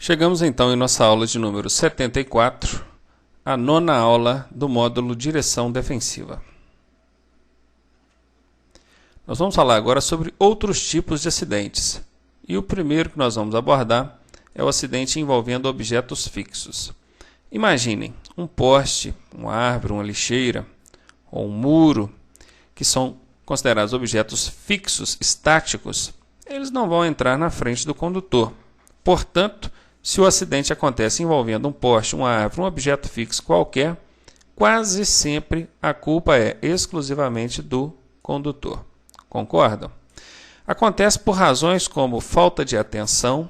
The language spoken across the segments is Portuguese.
Chegamos então em nossa aula de número 74, a nona aula do módulo Direção Defensiva. Nós vamos falar agora sobre outros tipos de acidentes. E o primeiro que nós vamos abordar é o acidente envolvendo objetos fixos. Imaginem um poste, uma árvore, uma lixeira ou um muro, que são considerados objetos fixos, estáticos. Eles não vão entrar na frente do condutor. Portanto, se o acidente acontece envolvendo um poste, uma árvore, um objeto fixo qualquer, quase sempre a culpa é exclusivamente do condutor. Concordam? Acontece por razões como falta de atenção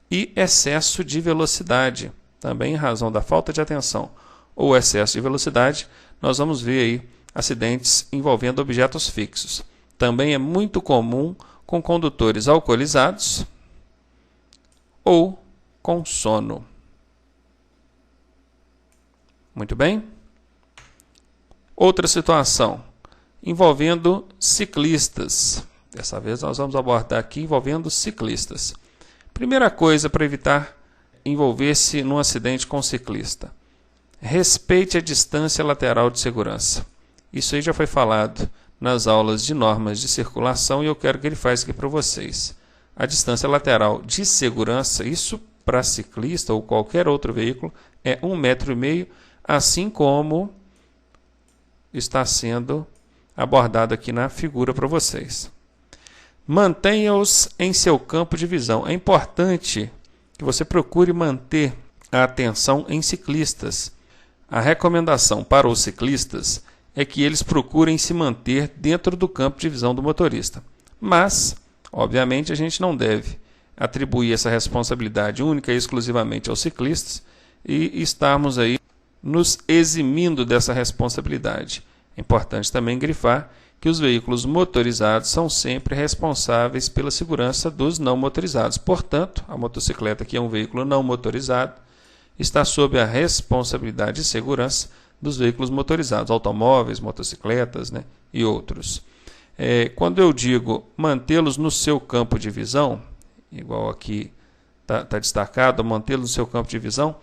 e excesso de velocidade. Também em razão da falta de atenção ou excesso de velocidade, nós vamos ver aí acidentes envolvendo objetos fixos. Também é muito comum com condutores alcoolizados ou com sono. Muito bem? Outra situação, envolvendo ciclistas. Dessa vez nós vamos abordar aqui envolvendo ciclistas. Primeira coisa para evitar envolver-se num acidente com ciclista: respeite a distância lateral de segurança. Isso aí já foi falado nas aulas de normas de circulação e eu quero grifar isso aqui para vocês. A distância lateral de segurança, isso para ciclista ou qualquer outro veículo, é 1,5 m, assim como está sendo abordado aqui na figura para vocês. Mantenha-os em seu campo de visão. É importante que você procure manter a atenção em ciclistas. A recomendação para os ciclistas é que eles procurem se manter dentro do campo de visão do motorista. Mas, obviamente, a gente não deve atribuir essa responsabilidade única e exclusivamente aos ciclistas e estarmos aí nos eximindo dessa responsabilidade. É importante também grifar que os veículos motorizados são sempre responsáveis pela segurança dos não motorizados. Portanto, a motocicleta, que é um veículo não motorizado, está sob a responsabilidade de segurança dos veículos motorizados, automóveis, motocicletas, e outros. Quando eu digo mantê-los no seu campo de visão, igual aqui está destacado, mantê-los no seu campo de visão,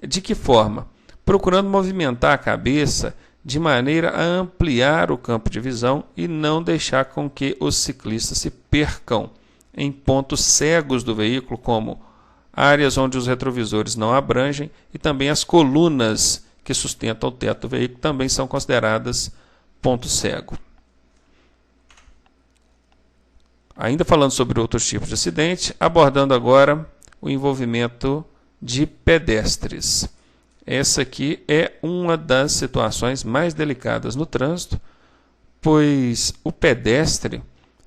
de que forma? Procurando movimentar a cabeça de maneira a ampliar o campo de visão e não deixar com que os ciclistas se percam em pontos cegos do veículo, como áreas onde os retrovisores não abrangem e também as colunas que sustentam o teto do veículo também são consideradas ponto cego. Ainda falando sobre outros tipos de acidente, abordando agora o envolvimento de pedestres. Essa aqui é uma das situações mais delicadas no trânsito, pois o pedestre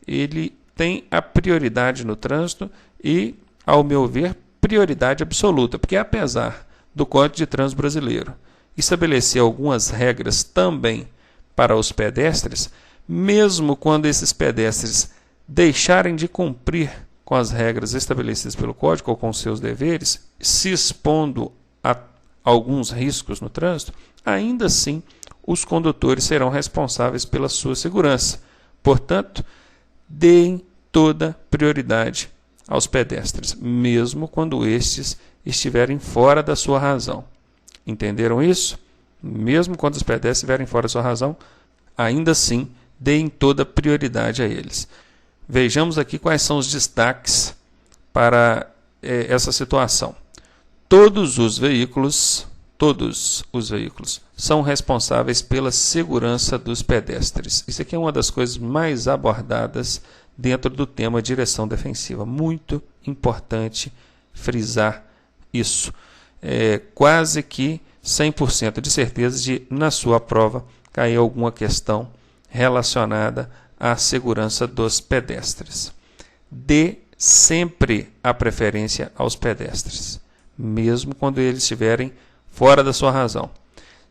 ele tem a prioridade no trânsito e, ao meu ver, prioridade absoluta, porque apesar do Código de Trânsito Brasileiro estabelecer algumas regras também para os pedestres, mesmo quando esses pedestres deixarem de cumprir com as regras estabelecidas pelo Código ou com seus deveres, se expondo a alguns riscos no trânsito, ainda assim os condutores serão responsáveis pela sua segurança. Portanto, deem toda prioridade aos pedestres, mesmo quando estes estiverem fora da sua razão. Entenderam isso? Mesmo quando os pedestres estiverem fora da sua razão, ainda assim deem toda prioridade a eles. Vejamos aqui quais são os destaques para essa situação. Todos os veículos são responsáveis pela segurança dos pedestres. Isso aqui é uma das coisas mais abordadas dentro do tema direção defensiva. Muito importante frisar isso. Quase que 100% de certeza de, na sua prova, cair alguma questão relacionada à segurança dos pedestres. Dê sempre a preferência aos pedestres, mesmo quando eles estiverem fora da sua razão.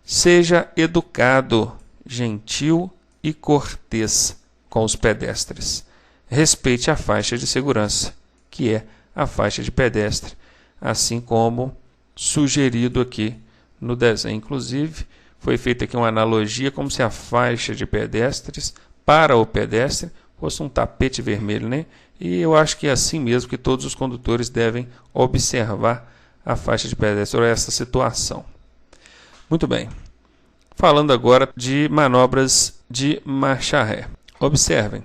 Seja educado, gentil e cortês com os pedestres. Respeite a faixa de segurança, que é a faixa de pedestre, assim como sugerido aqui no desenho. Inclusive, foi feita aqui uma analogia como se a faixa de pedestres, para o pedestre, fosse um tapete vermelho, né? E eu acho que é assim mesmo que todos os condutores devem observar a faixa de pedestre ou essa situação. Muito bem. Falando agora de manobras de marcha ré. Observem.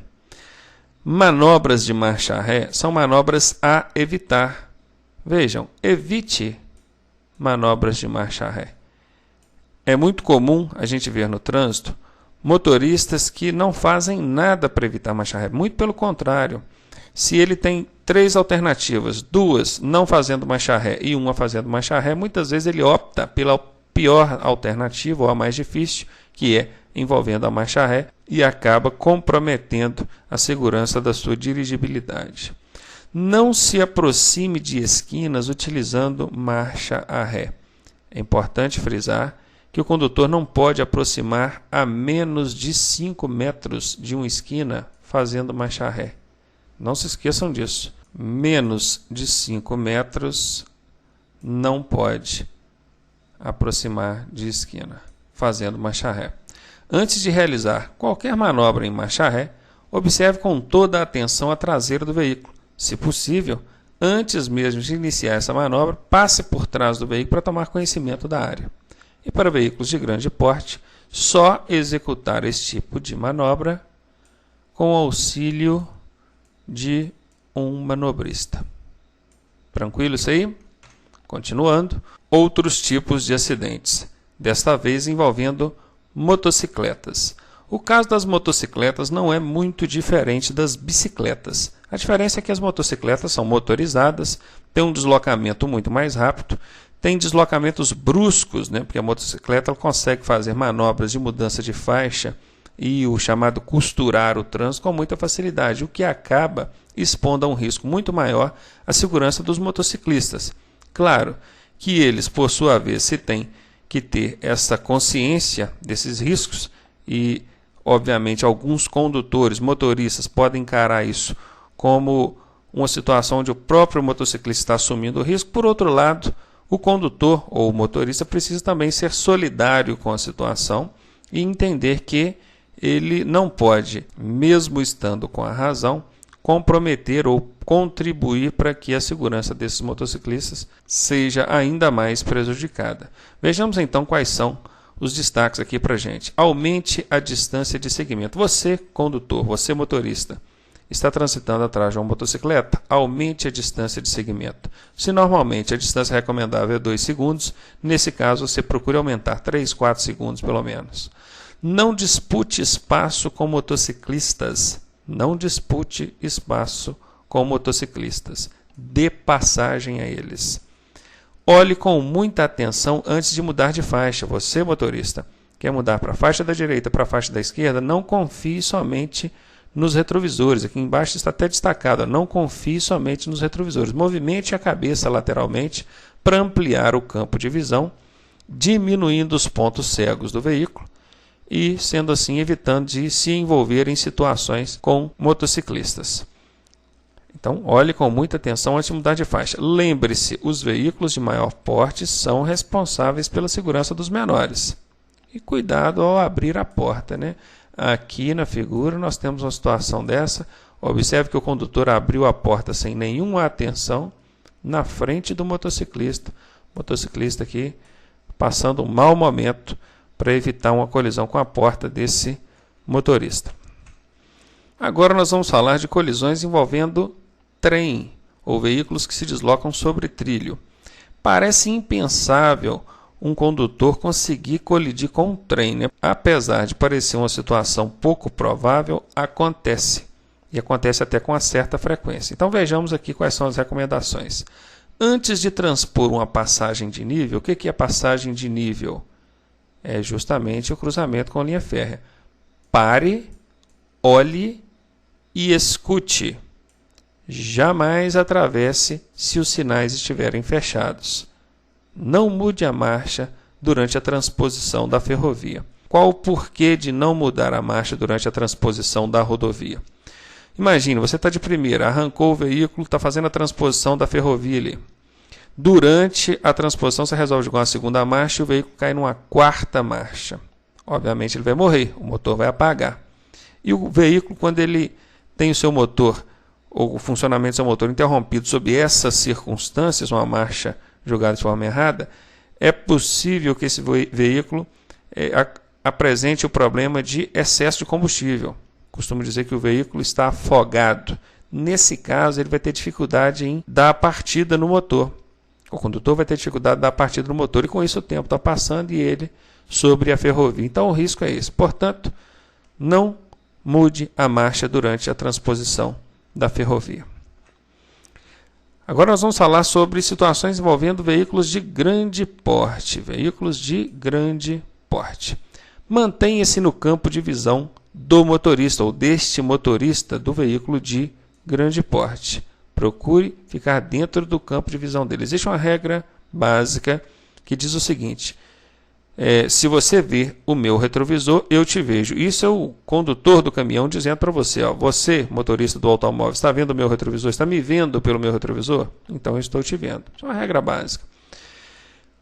Manobras de marcha ré são manobras a evitar. Vejam, evite manobras de marcha ré. É muito comum a gente ver no trânsito motoristas que não fazem nada para evitar marcha ré. Muito pelo contrário. Se ele tem 3 alternativas, 2 não fazendo marcha ré e 1 fazendo marcha ré, muitas vezes ele opta pela pior alternativa ou a mais difícil, que é envolvendo a marcha ré, e acaba comprometendo a segurança da sua dirigibilidade. Não se aproxime de esquinas utilizando marcha a ré. É importante frisar que o condutor não pode aproximar a menos de 5 metros de uma esquina fazendo marcha ré. Não se esqueçam disso. Menos de 5 metros não pode aproximar de esquina fazendo marcha ré. Antes de realizar qualquer manobra em marcha ré, observe com toda a atenção a traseira do veículo. Se possível, antes mesmo de iniciar essa manobra, passe por trás do veículo para tomar conhecimento da área. E para veículos de grande porte, só executar esse tipo de manobra com o auxílio de um manobrista. Tranquilo isso aí? Continuando, outros tipos de acidentes, desta vez envolvendo motocicletas. O caso das motocicletas não é muito diferente das bicicletas. A diferença é que as motocicletas são motorizadas, têm um deslocamento muito mais rápido, tem deslocamentos bruscos, né? Porque a motocicleta ela consegue fazer manobras de mudança de faixa e o chamado costurar o trânsito com muita facilidade, o que acaba expondo a um risco muito maior à segurança dos motociclistas. Claro que eles, por sua vez, se têm que ter essa consciência desses riscos e, obviamente, alguns condutores, motoristas podem encarar isso como uma situação onde o próprio motociclista está assumindo o risco. Por outro lado, o condutor ou o motorista precisa também ser solidário com a situação e entender que ele não pode, mesmo estando com a razão, comprometer ou contribuir para que a segurança desses motociclistas seja ainda mais prejudicada. Vejamos então quais são os destaques aqui para a gente. Aumente a distância de segmento. Você, condutor, você, motorista, está transitando atrás de uma motocicleta, aumente a distância de segmento. Se normalmente a distância recomendável é 2 segundos, nesse caso você procure aumentar 3, 4 segundos pelo menos. Não dispute espaço com motociclistas. Não dispute espaço com motociclistas. Dê passagem a eles. Olhe com muita atenção antes de mudar de faixa. Você, motorista, quer mudar para a faixa da direita, para a faixa da esquerda, não confie somente nos retrovisores. Aqui embaixo está até destacado, não confie somente nos retrovisores. Movimente a cabeça lateralmente para ampliar o campo de visão, diminuindo os pontos cegos do veículo e, sendo assim, evitando de se envolver em situações com motociclistas. Então, olhe com muita atenção antes de mudar de faixa. Lembre-se, os veículos de maior porte são responsáveis pela segurança dos menores. E cuidado ao abrir a porta, né? Aqui na figura nós temos uma situação dessa. Observe que o condutor abriu a porta sem nenhuma atenção na frente do motociclista. O motociclista aqui passando um mau momento para evitar uma colisão com a porta desse motorista. Agora nós vamos falar de colisões envolvendo trem ou veículos que se deslocam sobre trilho. Parece impensável um condutor conseguir colidir com um trem, né? Apesar de parecer uma situação pouco provável, acontece. E acontece até com uma certa frequência. Então vejamos aqui quais são as recomendações. Antes de transpor uma passagem de nível, o que é passagem de nível? É justamente o cruzamento com a linha férrea. Pare, olhe e escute. Jamais atravesse se os sinais estiverem fechados. Não mude a marcha durante a transposição da ferrovia. Qual o porquê de não mudar a marcha durante a transposição da rodovia? Imagine, você está de primeira, arrancou o veículo, está fazendo a transposição da ferrovia ali. Durante a transposição, você resolve jogar uma segunda marcha e o veículo cai numa quarta marcha. Obviamente, ele vai morrer, o motor vai apagar. E o veículo, quando ele tem o seu motor, ou o funcionamento do seu motor interrompido sob essas circunstâncias, uma marcha jogada de forma errada, é possível que esse veículo apresente o problema de excesso de combustível. Costumo dizer que o veículo está afogado. Nesse caso, ele vai ter dificuldade em dar a partida no motor. O condutor vai ter dificuldade de dar a partida no motor e com isso o tempo está passando e ele sobre a ferrovia. Então o risco é esse. Portanto, não mude a marcha durante a transposição da ferrovia. Agora nós vamos falar sobre situações envolvendo veículos de grande porte. Veículos de grande porte. Mantenha-se no campo de visão do motorista ou deste motorista do veículo de grande porte. Procure ficar dentro do campo de visão dele. Existe uma regra básica que diz o seguinte: se você vê o meu retrovisor, eu te vejo. Isso é o condutor do caminhão dizendo para você, você, motorista do automóvel, está vendo o meu retrovisor? Está me vendo pelo meu retrovisor? Então eu estou te vendo. Isso é uma regra básica.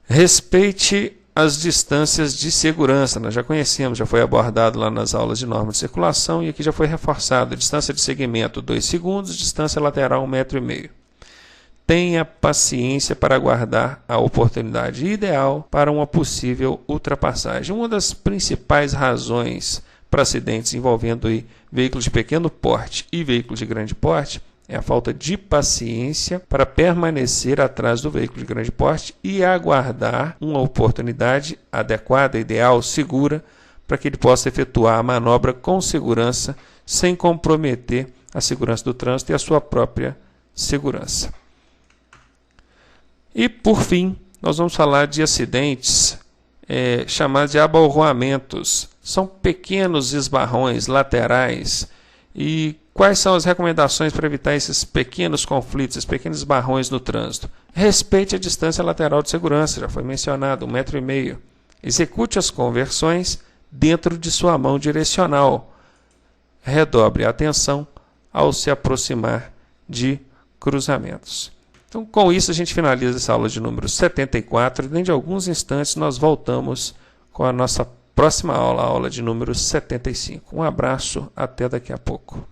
Respeite as distâncias de segurança. Nós já conhecemos, já foi abordado lá nas aulas de norma de circulação e aqui já foi reforçado. Distância de segmento 2 segundos, distância lateral 1,5 m. Tenha paciência para aguardar a oportunidade ideal para uma possível ultrapassagem. Uma das principais razões para acidentes envolvendo veículos de pequeno porte e veículos de grande porte é a falta de paciência para permanecer atrás do veículo de grande porte e aguardar uma oportunidade adequada, ideal, segura, para que ele possa efetuar a manobra com segurança, sem comprometer a segurança do trânsito e a sua própria segurança. E, por fim, nós vamos falar de acidentes chamados de abalroamentos. São pequenos esbarrões laterais. E quais são as recomendações para evitar esses pequenos conflitos, esses pequenos esbarrões no trânsito? Respeite a distância lateral de segurança, já foi mencionado, 1,5 m. Execute as conversões dentro de sua mão direcional. Redobre a atenção ao se aproximar de cruzamentos. Então, com isso, a gente finaliza essa aula de número 74. Dentro de alguns instantes, nós voltamos com a nossa próxima aula, a aula de número 75. Um abraço, até daqui a pouco.